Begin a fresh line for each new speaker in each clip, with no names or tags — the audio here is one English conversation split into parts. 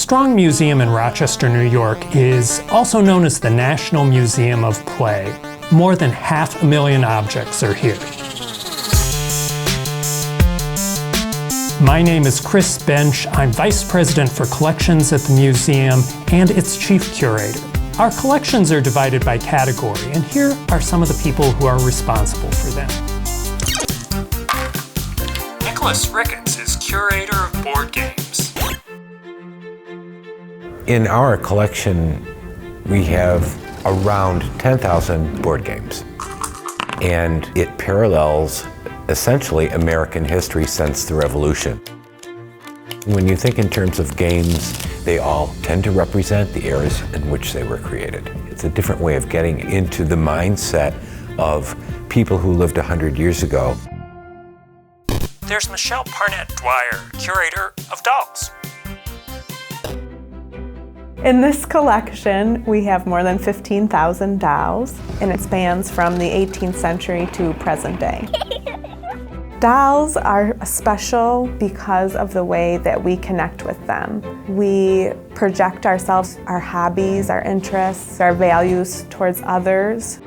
Strong Museum in Rochester, New York is also known as the National Museum of Play. More than 500,000 objects are here. My name is Chris Bench. I'm Vice President for Collections at the museum and its Chief Curator. Our collections are divided by category, and here are some of the people who are responsible for them. Nicholas Ricketts is Curator of Board Games.
In our collection, we have around 10,000 board games, and it parallels essentially American history since the Revolution. When you think in terms of games, they all tend to represent the eras in which they were created. It's a different way of getting into the mindset of people who lived 100 years ago.
There's Michelle Parnett-Dwyer, Curator of Dolls.
In this collection, we have more than 15,000 dolls, and it spans from the 18th century to present day. Dolls are special because of the way that we connect with them. We project ourselves, our hobbies, our interests, our values towards others.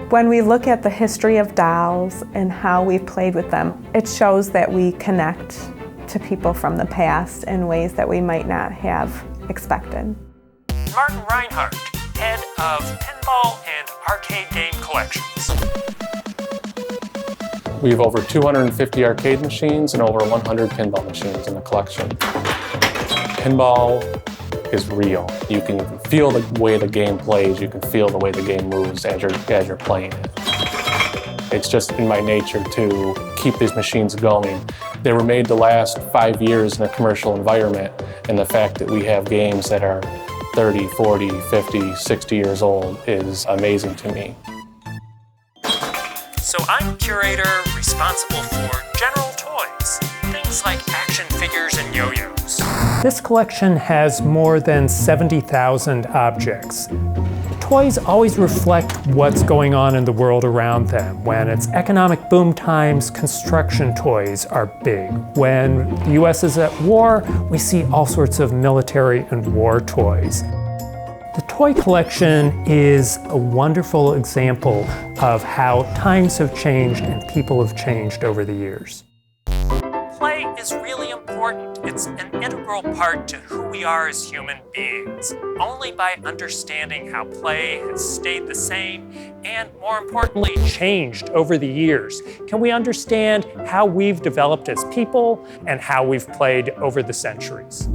When we look at the history of dolls and how we played with them, it shows that we connect to people from the past in ways that we might not have expected.
Martin Reinhardt, Head of Pinball and Arcade Game Collections.
We have over 250 arcade machines and over 100 pinball machines in the collection. Pinball is real. You can feel the way the game plays, you can feel the way the game moves as you're playing it. It's just in my nature to keep these machines going. They were made to last 5 years in a commercial environment, and the fact that we have games that are 30, 40, 50, 60 years old is amazing to me.
So I'm curator responsible for general toys, things like action figures and yo-yos. This collection has more than 70,000 objects. Toys always reflect what's going on in the world around them. When it's economic boom times, construction toys are big. When the US is at war, we see all sorts of military and war toys. The toy collection is a wonderful example of how times have changed and people have changed over the years. Play is really important. It's an integral part to who we are as human beings. Only by understanding how play has stayed the same and, more importantly, changed over the years can we understand how we've developed as people and how we've played over the centuries.